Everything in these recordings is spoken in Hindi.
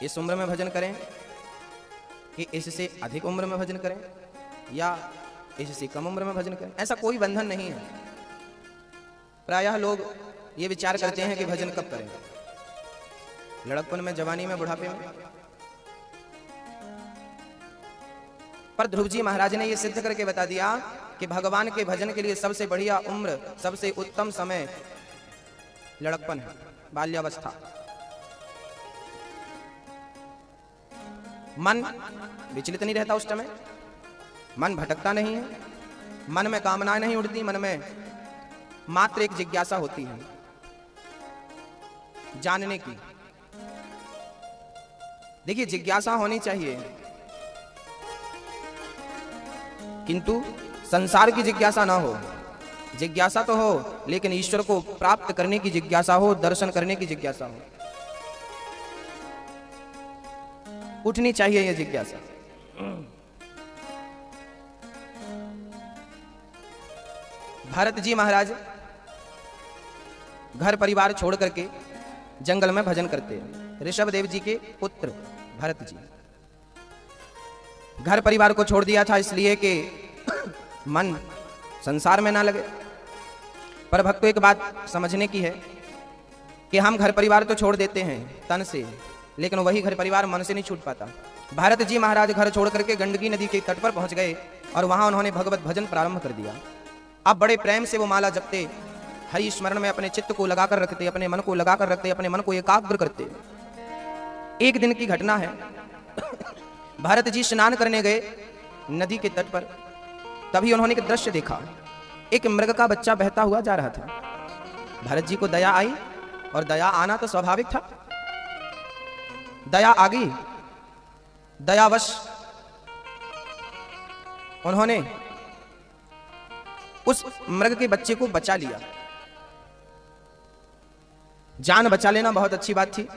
इस उम्र में भजन करें कि इससे अधिक उम्र में भजन करें या इससे कम उम्र में भजन करें, ऐसा कोई बंधन नहीं है। प्रायः लोग ये विचार करते हैं कि भजन कब करें, लड़कपन में, जवानी में, बुढ़ापे में। पर ध्रुव जी महाराज ने यह सिद्ध करके बता दिया कि भगवान के भजन के लिए सबसे बढ़िया उम्र, सबसे उत्तम समय लड़कपन है, बाल्यावस्था। मन विचलित नहीं रहता उस समय, मन भटकता नहीं है, मन में कामनाएं नहीं उड़ती, मन में मात्र एक जिज्ञासा होती है जानने की। देखिए, जिज्ञासा होनी चाहिए, किंतु संसार की जिज्ञासा ना हो। जिज्ञासा तो हो, लेकिन ईश्वर को प्राप्त करने की जिज्ञासा हो, दर्शन करने की जिज्ञासा हो। उठनी चाहिए यह जिज्ञासा। भरत जी महाराज घर परिवार छोड़ करके जंगल में भजन करते हैं। ऋषभ देव जी के पुत्र भरत जी घर परिवार को छोड़ दिया था इसलिए कि मन संसार में ना लगे। पर भक्तों, एक बात समझने की है कि हम घर परिवार तो छोड़ देते हैं तन से, लेकिन वही घर परिवार मन से नहीं छूट पाता। भरत जी महाराज घर छोड़ करके गंडकी नदी के तट पर पहुंच गए और वहां उन्होंने भगवत भजन प्रारंभ कर दिया। अब बड़े प्रेम से वो माला जपते, हरि स्मरण में अपने चित्त को लगाकर रखते, अपने मन को लगाकर रखते, अपने मन को एकाग्र करते। एक दिन की घटना है, भरत जी स्नान करने गए नदी के तट पर, तभी उन्होंने एक दृश्य देखा। एक मृग का बच्चा बहता हुआ जा रहा था। भरत जी को दया आई, और दया आना तो स्वाभाविक था। दया आ गई, दयावश उन्होंने उस मृग के बच्चे को बचा लिया। जान बचा लेना बहुत अच्छी बात थी,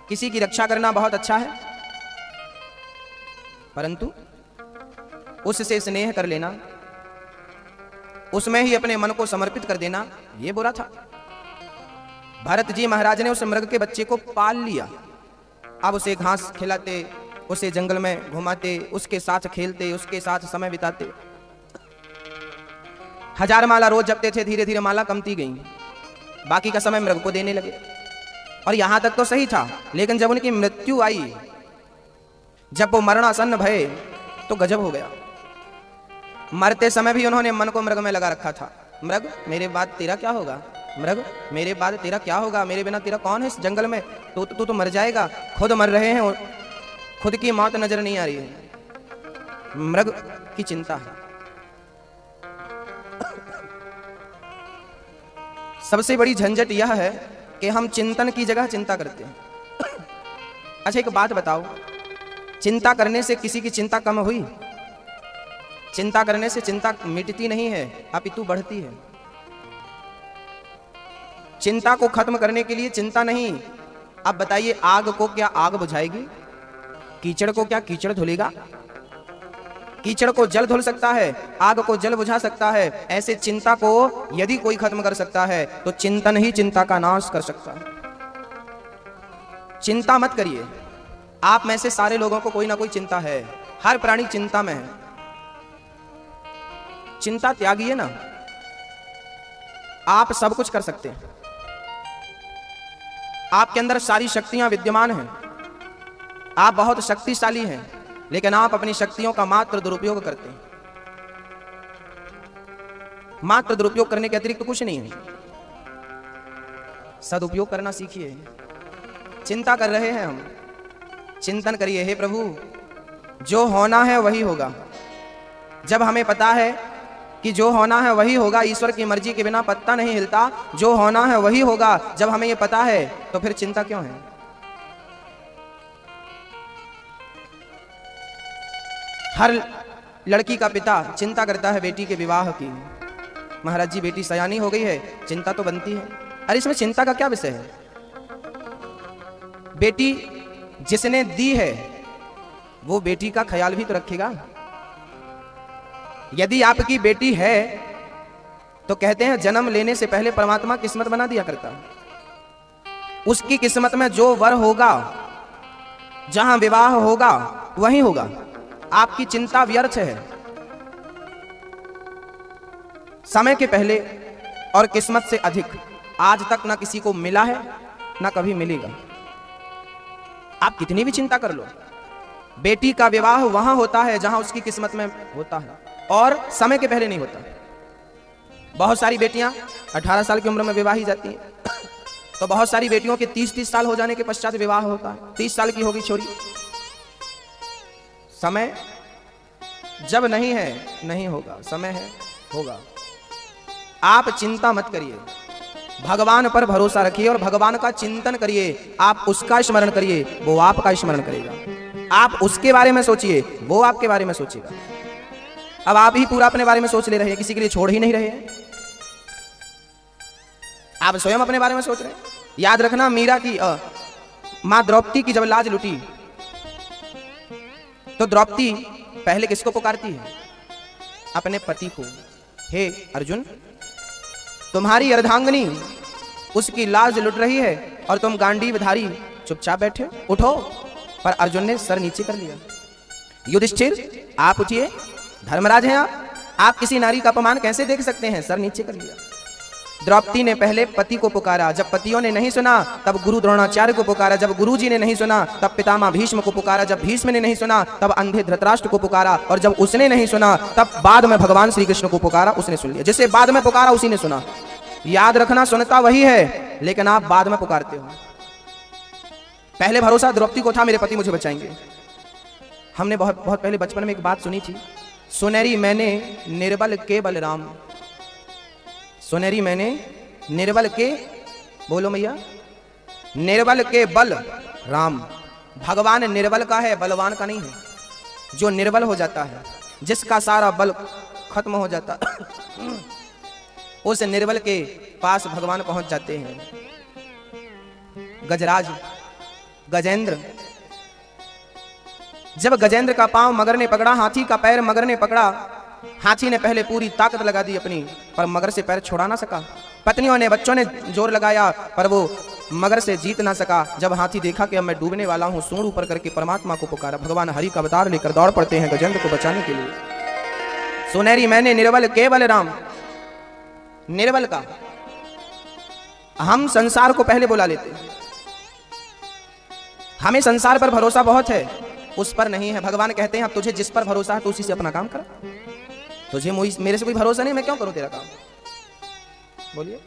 किसी की रक्षा करना बहुत अच्छा है, परंतु उससे स्नेह कर लेना, उसमें ही अपने मन को समर्पित कर देना, यह बुरा था। भरत जी महाराज ने उस मृग के बच्चे को पाल लिया। अब उसे घास खिलाते, उसे जंगल में घुमाते, उसके साथ खेलते, उसके साथ समय बिताते। 1000 माला रोज जपते थे, धीरे धीरे माला कमती गई, बाकी का समय मृग को देने लगे। और यहां तक तो सही था, लेकिन जब उनकी मृत्यु आई, जब वो मरणासन्न भये, तो गजब हो गया। मरते समय भी उन्होंने मन को मृग में लगा रखा था। मृग, मेरे बाद तेरा क्या होगा? मृग, मेरे बाद तेरा क्या होगा? मेरे बिना तेरा कौन है इस जंगल में? तू तो मर जाएगा। खुद मर रहे हैं, खुद की मौत नजर नहीं आ रही है। मृग की चिंता है। सबसे बड़ी झंझट यह है कि हम चिंतन की जगह चिंता करते हैं। अच्छा, एक बात बताओ, चिंता करने से किसी की चिंता कम हुई? चिंता करने से चिंता मिटती नहीं है, अपितु बढ़ती है। चिंता को खत्म करने के लिए चिंता नहीं। अब बताइए, आग को क्या आग बुझाएगी? कीचड़ को क्या कीचड़ धुलेगा? कीचड़ को जल धुल सकता है, आग को जल बुझा सकता है। ऐसे चिंता को यदि कोई खत्म कर सकता है, तो चिंतन ही चिंता का नाश कर सकता है। चिंता मत करिए। आप में से सारे लोगों को कोई ना कोई चिंता है, हर प्राणी चिंता में है। चिंता त्यागिए ना, आप सब कुछ कर सकते हैं। आपके अंदर सारी शक्तियां विद्यमान हैं, आप बहुत शक्तिशाली हैं, लेकिन आप अपनी शक्तियों का मात्र दुरुपयोग करते हैं। मात्र दुरुपयोग करने के अतिरिक्त कुछ नहीं है। सदुपयोग करना सीखिए। चिंता कर रहे हैं हम, चिंतन करिए, हे प्रभु, जो होना है वही होगा। जब हमें पता है कि जो होना है वही होगा, ईश्वर की मर्जी के बिना पत्ता नहीं हिलता, जो होना है वही होगा, जब हमें ये पता है, तो फिर चिंता क्यों है? हर लड़की का पिता चिंता करता है बेटी के विवाह की। महाराज जी, बेटी सयानी हो गई है, चिंता तो बनती है। अरे इसमें चिंता का क्या विषय है? बेटी जिसने दी है वो बेटी का ख्याल भी तो रखेगा। यदि आपकी बेटी है तो कहते हैं जन्म लेने से पहले परमात्मा किस्मत बना दिया करता है। उसकी किस्मत में जो वर होगा जहां विवाह होगा वहीं होगा। आपकी चिंता व्यर्थ है। समय के पहले और किस्मत से अधिक आज तक ना किसी को मिला है ना कभी मिलेगा। आप कितनी भी चिंता कर लो, बेटी का विवाह वहां होता है जहां उसकी किस्मत में होता है और समय के पहले नहीं होता। बहुत सारी बेटियां 18 साल की उम्र में विवाह ही जाती हैं, तो बहुत सारी बेटियों के 30-30 साल हो जाने के पश्चात विवाह होता है। 30 साल की होगी छोरी। समय जब नहीं है नहीं होगा, समय है होगा। आप चिंता मत करिए, भगवान पर भरोसा रखिए और भगवान का चिंतन करिए। आप उसका स्मरण करिए, वो आपका स्मरण करेगा। आप उसके बारे में सोचिए, वो आपके बारे में सोचेगा। अब आप ही पूरा अपने बारे में सोच ले रहे हैं, किसी के लिए छोड़ ही नहीं रहे हैं। आप स्वयं अपने बारे में सोच रहे हैं। याद रखना, मीरा की मां द्रौपदी की जब लाज लुटी तो द्रौपदी पहले किसको पुकारती है? अपने पति को। हे अर्जुन, तुम्हारी अर्धांगिनी उसकी लाज लुट रही है और तुम गांडीवधारी चुपचाप बैठे, उठो। पर अर्जुन ने सर नीचे कर लिया। युधिष्ठिर आप उठिए, धर्मराज हैं आप किसी नारी का अपमान कैसे देख सकते हैं? सर नीचे कर लिया। द्रौपदी ने पहले पति को पुकारा, जब पतियों ने नहीं सुना तब गुरु द्रोणाचार्य को पुकारा, जब गुरुजी ने नहीं सुना तब पितामह भीष्म को पुकारा, जब भीष्म ने नहीं सुना तब अंधे धृतराष्ट्र को पुकारा, और जब उसने नहीं सुना तब बाद में भगवान श्री कृष्ण को पुकारा, उसने सुन लिया। जिसे बाद में पुकारा उसी ने सुना। याद रखना, सुनता वही है लेकिन आप बाद में पुकारते हो। पहले भरोसा द्रौपदी को था, मेरे पति मुझे बचाएंगे। हमने बहुत पहले बचपन में एक बात सुनी थी, सुनहरी मैंने निर्बल के बलराम। सुनहरी मैंने निर्बल के, बोलो मैया, निर्बल के बल राम। भगवान निर्बल का है, बलवान का नहीं है। जो निर्बल हो जाता है, जिसका सारा बल खत्म हो जाता उस निर्बल के पास भगवान पहुंच जाते हैं। गजराज, गजेंद्र, जब गजेंद्र का पांव मगर ने पकड़ा, हाथी का पैर मगर ने पकड़ा, हाथी ने पहले पूरी ताकत लगा दी अपनी, पर मगर से पैर छुड़ा ना सका। पत्नियों ने, बच्चों ने जोर लगाया पर वो मगर से जीत ना सका। जब हाथी देखा कि अब मैं डूबने वाला हूं, सूंड ऊपर करके परमात्मा को पुकारा। भगवान हरि का अवतार लेकर दौड़ पड़ते हैं गजेंद्र को बचाने के लिए। सुनहरी मैंने निर्बल के बलराम, निर्बल का। हम संसार को पहले बुला लेते हैं, हमें संसार पर भरोसा बहुत है, उस पर नहीं है। भगवान कहते हैं अब तुझे जिस पर भरोसा है तो उसी से अपना काम कर। तुझे मेरे से कोई भरोसा नहीं, मैं क्यों करूं तेरा काम? बोलिए।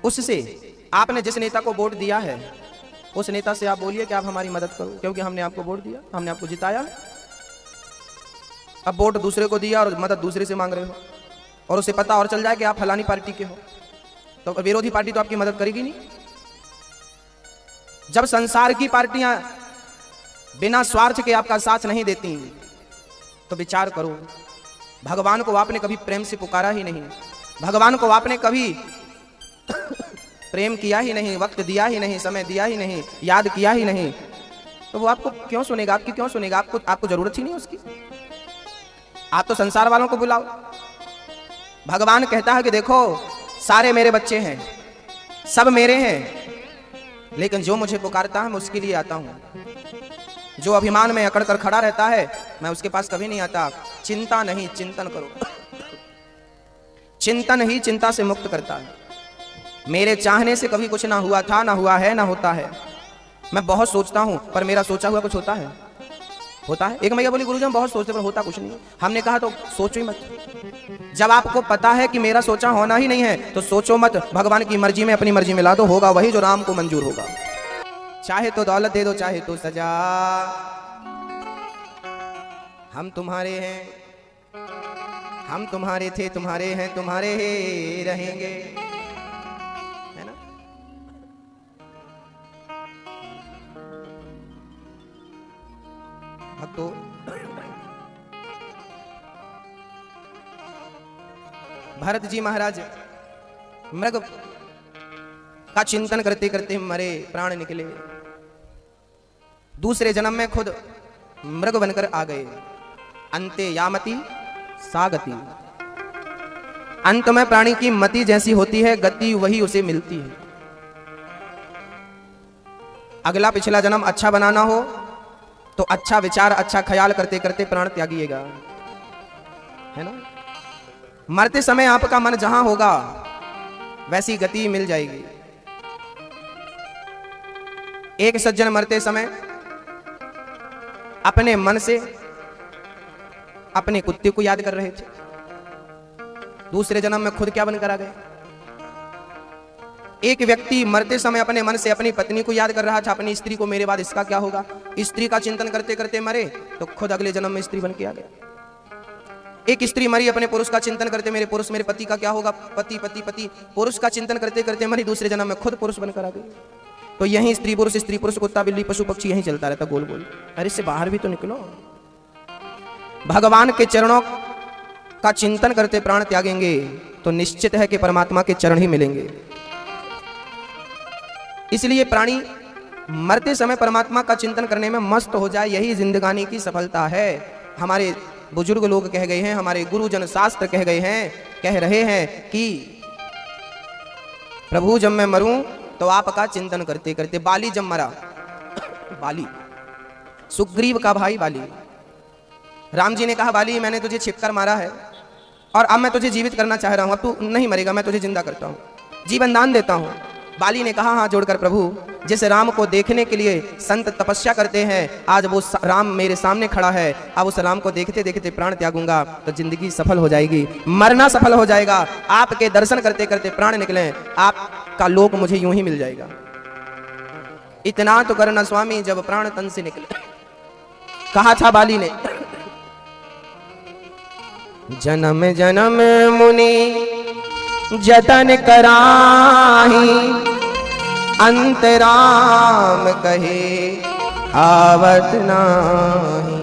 उससे आपने जिस नेता को वोट दिया है उस नेता से आप बोलिए कि आप हमारी मदद करो, क्योंकि हमने आपको वोट दिया, हमने आपको जिताया। अब वोट दूसरे को दिया और मदद दूसरे से मांग रहे हो, और उसे पता और चल जाए कि आप फलानी पार्टी के हो, तो विरोधी पार्टी तो आपकी मदद करेगी नहीं। जब संसार की पार्टियां बिना स्वार्थ के आपका साथ नहीं देती तो विचार करो, भगवान को आपने कभी प्रेम से पुकारा ही नहीं, भगवान को आपने कभी प्रेम किया ही नहीं, वक्त दिया ही नहीं, समय दिया ही नहीं, याद किया ही नहीं, तो वो आपको क्यों सुनेगा? आपकी क्यों सुनेगा? आपको जरूरत ही नहीं उसकी। आप तो संसार वालों को बुलाओ। भगवान कहता है कि देखो सारे मेरे बच्चे हैं, सब मेरे हैं, लेकिन जो मुझे पुकारता है मैं उसके लिए आता हूं। जो अभिमान में अकड़ कर खड़ा रहता है मैं उसके पास कभी नहीं आता। चिंता नहीं, चिंतन करो। चिंतन ही चिंता से मुक्त करता है। मेरे चाहने से कभी कुछ ना हुआ था, ना हुआ है, ना होता है। मैं बहुत सोचता हूं पर मेरा सोचा हुआ कुछ होता है? होता है? एक मैया बोली गुरुजी हम बहुत सोचते पर होता कुछ नहीं। हमने कहा तो सोचो ही मत। जब आपको पता है कि मेरा सोचा होना ही नहीं है तो सोचो मत, भगवान की मर्जी में अपनी मर्जी मिला दो, होगा वही जो राम को मंजूर होगा। चाहे तो दौलत दे दो, चाहे तो सजा, हम तुम्हारे हैं, हम तुम्हारे थे, तुम्हारे हैं, तुम्हारे ही रहेंगे, है ना? भक्तों, भरत जी महाराज मृग का चिंतन करते करते मरे, प्राण निकले। दूसरे जन्म में खुद मृग बनकर आ गए। अंते यामति सागति। अंत में प्राणी की मति जैसी होती है, गति वही उसे मिलती है। अगला पिछला जन्म अच्छा बनाना हो तो अच्छा विचार, अच्छा ख्याल करते करते प्राण त्यागिएगा, है ना। मरते समय आपका मन जहां होगा वैसी गति मिल जाएगी। एक सज्जन मरते समय अपने मन से अपने कुत्ते को याद कर रहे थे। दूसरे जन्म में खुद क्या बनकर आ गए। एक व्यक्ति मरते समय अपने मन से अपनी पत्नी को याद कर रहा था, अपनी स्त्री को, मेरे बाद इसका क्या होगा। स्त्री का चिंतन करते करते मरे तो खुद अगले जन्म में स्त्री बन के आ गया। एक स्त्री मरी, अपने पुरुष का चिंतन करते, मेरे पुरुष, मेरे पति का क्या होगा, पति पति पति, पुरुष का चिंतन करते करते मरी, दूसरे जन्म में खुद पुरुष बनकर आ गई। तो यही स्त्री पुरुष, कुत्ता बिल्ली पशु पक्षी यही चलता रहता गोल गोल। अरे इससे बाहर भी तो निकलो। भगवान के चरणों का चिंतन करते प्राण त्यागेंगे तो निश्चित है कि परमात्मा के चरण ही मिलेंगे। इसलिए प्राणी मरते समय परमात्मा का चिंतन करने में मस्त हो जाए, यही जिंदगानी की सफलता है। हमारे बुजुर्ग लोग कह गए हैं, हमारे गुरुजन शास्त्र कह गए हैं, कह रहे हैं कि प्रभु जब मैं मरूं तो आपका चिंतन करते करते। बाली जब मरा, बाली सुग्रीव का भाई बाली, राम जी ने कहा बाली मैंने तुझे छिपकर मारा है और अब मैं तुझे जीवित करना चाह रहा हूं, अब तू नहीं मरेगा, मैं तुझे जिंदा करता हूं, जीवन दान देता हूं। बाली ने कहा हाथ जोड़कर प्रभु जिस राम को देखने के लिए संत तपस्या करते हैं, आज वो राम मेरे सामने खड़ा है, अब उस राम को देखते देखते प्राण त्यागूंगा तो जिंदगी सफल हो जाएगी, मरना सफल हो जाएगा। आपके दर्शन करते करते प्राण निकले, आपका लोक मुझे यूं ही मिल जाएगा। इतना तो करना स्वामी जब प्राण तन से निकले। कहा था बाली ने, जन्म जन्म मुनि जतन कराही, अंतराम कहे आवत नाही।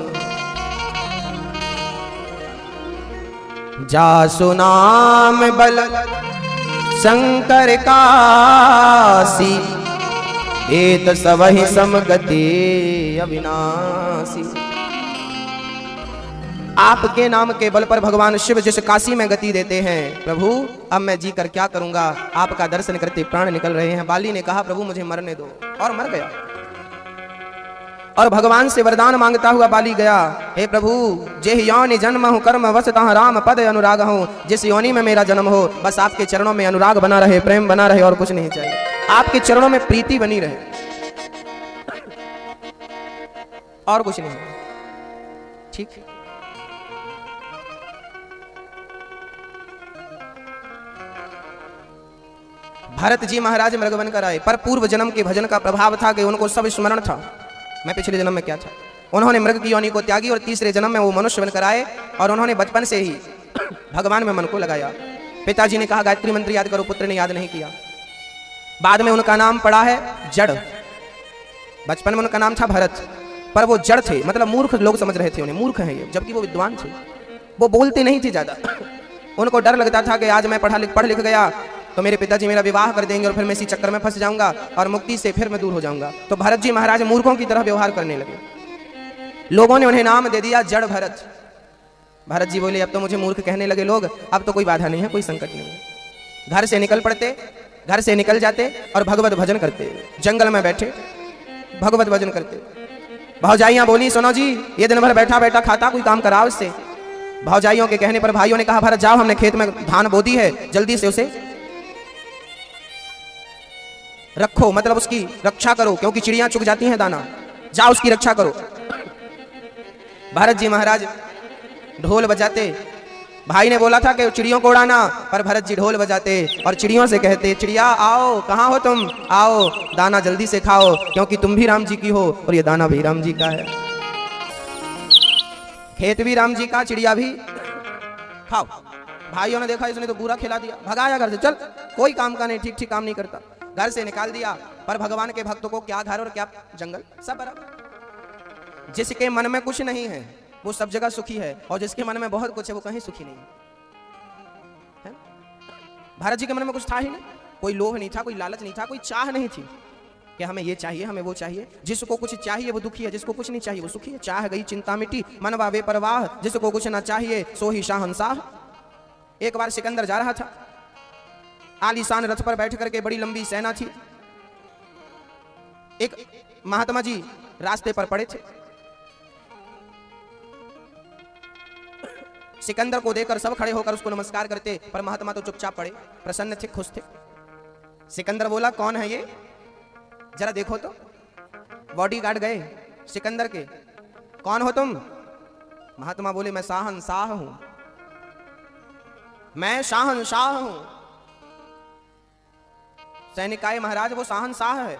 जासु नाम बल शंकर कासी, एत सबहि समगति अविनाशी। आपके नाम के बल पर भगवान शिव जिस काशी में गति देते हैं, प्रभु अब मैं जी कर क्या करूंगा, आपका दर्शन करते प्राण निकल रहे हैं। बाली ने कहा प्रभु मुझे मरने दो, और मर गया। और भगवान से वरदान मांगता हुआ बाली गया, हे प्रभु जेहि योनि जन्म हूँ कर्म वसतः राम पद अनुराग हूँ, जिस योनि में मेरा जन्म हो बस आपके चरणों में अनुराग बना रहे, प्रेम बना रहे, और कुछ नहीं चाहिए। आपके चरणों में प्रीति बनी रहे, और कुछ नहीं। ठीक। भरत जी महाराज मृग बनकर आए, पर पूर्व जन्म के भजन का प्रभाव था कि उनको सब स्मरण था मैं पिछले जन्म में क्या था। उन्होंने मृग की योनि को त्यागी और तीसरे जन्म में वो मनुष्य बनकर आए, और उन्होंने बचपन से ही भगवान में मन को लगाया। पिताजी ने कहा गायत्री मंत्र याद करो, पुत्र ने याद नहीं किया। बाद में उनका नाम पड़ा है जड़। बचपन में उनका नाम था भरत, पर वो जड़ थे, मतलब मूर्ख लोग समझ रहे थे उन्हें, मूर्ख हैं ये, जबकि वो विद्वान थे। वो बोलते नहीं थे ज्यादा। उनको डर लगता था कि आज मैं पढ़ लिख गया तो मेरे पिताजी मेरा विवाह कर देंगे और फिर मैं इसी चक्कर में फंस जाऊंगा और मुक्ति से फिर मैं दूर हो जाऊंगा। तो भरत जी महाराज मूर्खों की तरह व्यवहार करने लगे। लोगों ने उन्हें नाम दे दिया जड़ भरत। भरत जी बोले अब तो मुझे मूर्ख कहने लगे लोग, अब तो कोई बाधा नहीं है, कोई संकट नहीं है। घर से निकल पड़ते, घर से निकल जाते और भगवत भजन करते, जंगल में बैठे भगवत भजन करते। भौजाइयां बोली सुनो जी ये दिन भर बैठा बैठा खाता, कोई काम कराओ इससे। भौजाइयों के कहने पर भाइयों ने कहा भरत जाओ, हमने खेत में धान बो दी है, जल्दी से उसे रखो, मतलब उसकी रक्षा करो, क्योंकि चिड़ियां चुग जाती हैं दाना, जाओ उसकी रक्षा करो। भरत जी महाराज ढोल बजाते। भाई ने बोला था कि चिड़ियों को उड़ाना, पर भरत जी ढोल बजाते और चिड़ियों से कहते चिड़िया आओ, कहाँ हो तुम, आओ दाना जल्दी से खाओ, क्योंकि तुम भी राम जी की हो और ये दाना भी राम जी का है। खेत भी राम जी का, चिड़िया भी खाओ। भाइयों ने देखा इसने तो पूरा खिला दिया, भगाया घर से, चल कोई काम का नहीं, ठीक ठीक काम नहीं करता, घर से निकाल दिया। पर भगवान के भक्तों को क्या घर और क्या जंगल, सब बराबर। जिसके मन में कुछ नहीं है वो सब जगह सुखी है, और जिसके मन में बहुत कुछ है वो कहीं सुखी नहीं है। भारत जी के मन में कुछ था ही नहीं, कोई लोभ नहीं था, कोई लालच नहीं था, कोई चाह नहीं थी कि हमें ये चाहिए, हमें वो चाहिए। जिसको कुछ चाहिए वो दुखी है, जिसको कुछ नहीं चाहिए वो सुखी है। चाह गई चिंता मिटी, मन वावे परवाह, जिसको कुछ ना चाहिए सो ही शाहंशाह। एक बार सिकंदर जा रहा था, आलीशान रथ पर बैठ करके, बड़ी लंबी सेना थी। एक महात्मा जी रास्ते पर पड़े थे। सिकंदर को देखकर सब खड़े होकर उसको नमस्कार करते, पर महात्मा तो चुपचाप पड़े, प्रसन्न थे, खुश थे। सिकंदर बोला, कौन है ये, जरा देखो तो। बॉडीगार्ड गए सिकंदर के, कौन हो तुम? महात्मा बोले, मैं शाहंशाह हूं, मैं शाहंशाह हूं। सैनिक आए, महाराज वो शाहंशाह है।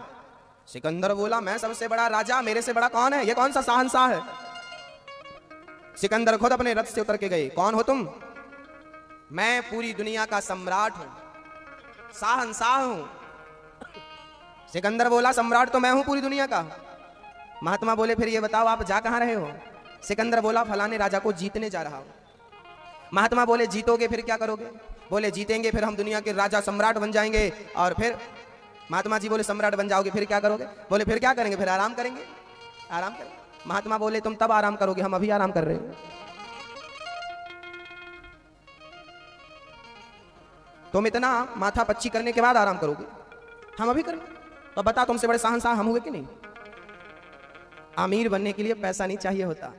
सिकंदर बोला, मैं सबसे बड़ा राजा, मेरे से बड़ा कौन है, ये कौन सा शाहंशाह है? सिकंदर खुद अपने रथ से उतर के गए, कौन हो तुम? मैं पूरी दुनिया का सम्राट हूं, शाहंशाह हूं। सिकंदर बोला, सम्राट तो मैं हूं पूरी दुनिया का। महात्मा बोले, फिर ये बताओ आप जा कहां रहे हो? सिकंदर बोला, फलाने राजा को जीतने जा रहा हूं। महात्मा बोले, जीतोगे फिर क्या करोगे? बोले, जीतेंगे फिर हम दुनिया के राजा सम्राट बन जाएंगे। और फिर महात्मा जी बोले, सम्राट बन जाओगे फिर क्या करोगे? बोले, फिर क्या करेंगे, फिर आराम करेंगे, आराम करेंगे। महात्मा बोले, तुम तब आराम करोगे, हम अभी आराम कर रहे हैं। तुम इतना माथा पच्ची करने के बाद आराम करोगे, हम अभी करेंगे। तो बता, तुमसे बड़े शाहंशाह हम हुए कि नहीं? अमीर बनने के लिए पैसा नहीं चाहिए होता।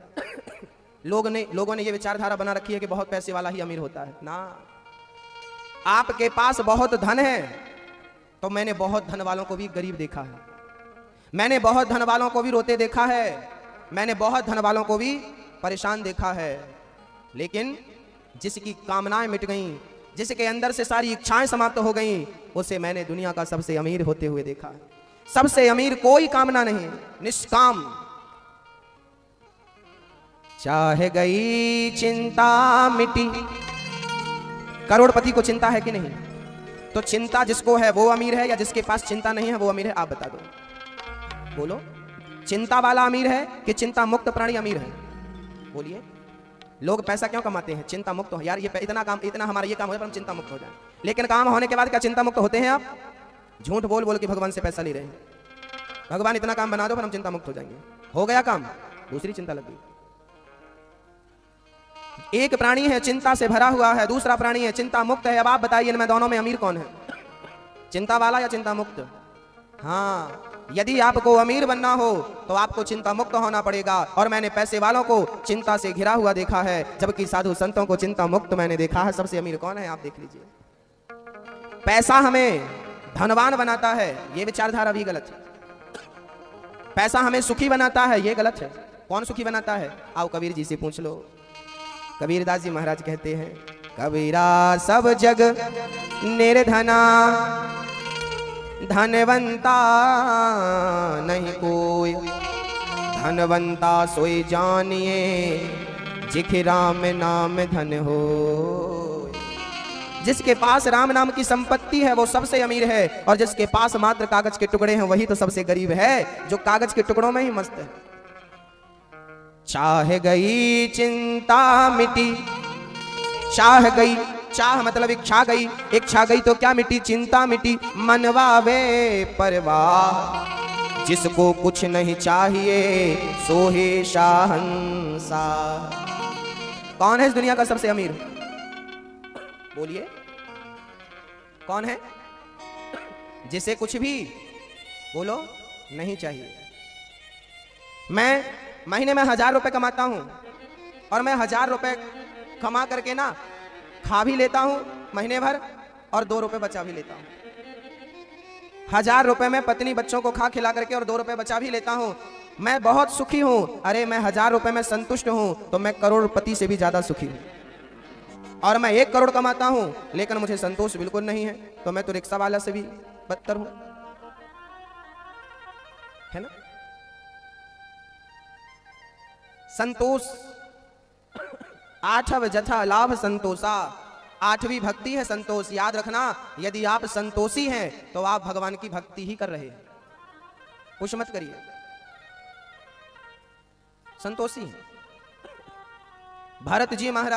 लोगों ने ये विचारधारा बना रखी है कि बहुत पैसे वाला ही अमीर होता है ना। आपके पास बहुत धन है, तो मैंने बहुत धन वालों को भी गरीब देखा है, मैंने बहुत धन वालों को भी रोते देखा है, मैंने बहुत धन वालों को भी परेशान देखा है। लेकिन जिसकी कामनाएं मिट गईं, जिसके अंदर से सारी इच्छाएं समाप्त हो गईं, उसे मैंने दुनिया का सबसे अमीर होते हुए देखा है। सबसे अमीर कोई कामना नहीं, निष्काम। चाहे गई चिंता मिटी। करोड़पति को चिंता है कि नहीं? तो चिंता जिसको है वो अमीर है, या जिसके पास चिंता नहीं है वो अमीर है? आप बता दो, बोलो। चिंता वाला अमीर है कि चिंता मुक्त प्राणी अमीर है? बोलिए। लोग पैसा क्यों कमाते हैं? चिंता मुक्त हो। यार ये इतना हमारा ये काम हो जाए पर हम चिंता मुक्त हो जाए। लेकिन काम होने के बाद क्या चिंता मुक्त होते हैं आप? झूठ बोल बोल के भगवान से पैसा ले रहे हैं। भगवान इतना काम बना दो फिर हम चिंता मुक्त हो जाएंगे। हो गया काम, दूसरी चिंता लग गई। एक प्राणी है चिंता से भरा हुआ है, दूसरा प्राणी है चिंता मुक्त है। अब आप बताइए इनमें दोनों में अमीर कौन है? चिंता वाला या चिंता मुक्त? हाँ, यदि आपको अमीर बनना हो तो आपको चिंता मुक्त होना पड़ेगा। और मैंने पैसे वालों को चिंता से घिरा हुआ देखा है, जबकि साधु संतों को चिंता मुक्त मैंने देखा है। सबसे अमीर कौन है आप देख लीजिए। पैसा हमें धनवान बनाता है, ये विचारधारा भी गलत है। पैसा हमें सुखी बनाता है, ये गलत है। कौन सुखी बनाता है? आओ कबीर जी से पूछ लो। कबीरदास जी महाराज कहते हैं, कबीरा सब जग निर्धना, धनवंता नहीं कोई, धनवंता सोई जानिए, जिखे राम नाम धन हो। जिसके पास राम नाम की संपत्ति है वो सबसे अमीर है, और जिसके पास मात्र कागज के टुकड़े हैं वही तो सबसे गरीब है, जो कागज के टुकड़ों में ही मस्त है। चाह गई चिंता मिटी, चाह गई, चाह मतलब इच्छा गई, इच्छा गई तो क्या मिटी? चिंता मिटी। मनवा वे परवाह, जिसको कुछ नहीं चाहिए सोहे शाहंशाह। कौन है इस दुनिया का सबसे अमीर? बोलिए, कौन है? जिसे कुछ भी बोलो नहीं चाहिए। मैं महीने में 1000 रुपए कमाता हूं, और मैं 1000 रुपए कमा करके ना खा भी लेता हूं महीने भर, और 2 रुपए बचा भी लेता हूं। 1000 रुपए में पत्नी बच्चों को खा खिला करके और 2 रुपए बचा भी लेता हूं। मैं बहुत सुखी हूं। अरे मैं 1000 रुपए में संतुष्ट हूं तो मैं करोड़पति से भी ज्यादा सुखी हूं। और मैं 1 करोड़ कमाता हूं लेकिन मुझे संतोष बिल्कुल नहीं है, तो मैं तो रिक्शा वाला से भी बदतर हूं, है ना? संतोष, आठव जथा लाभ संतोषा। 8वीं भक्ति है संतोष। याद रखना, यदि आप संतोषी हैं तो आप भगवान की भक्ति ही कर रहे हैं। कुछ मत करिए, संतोषी हैं। भरत जी महाराज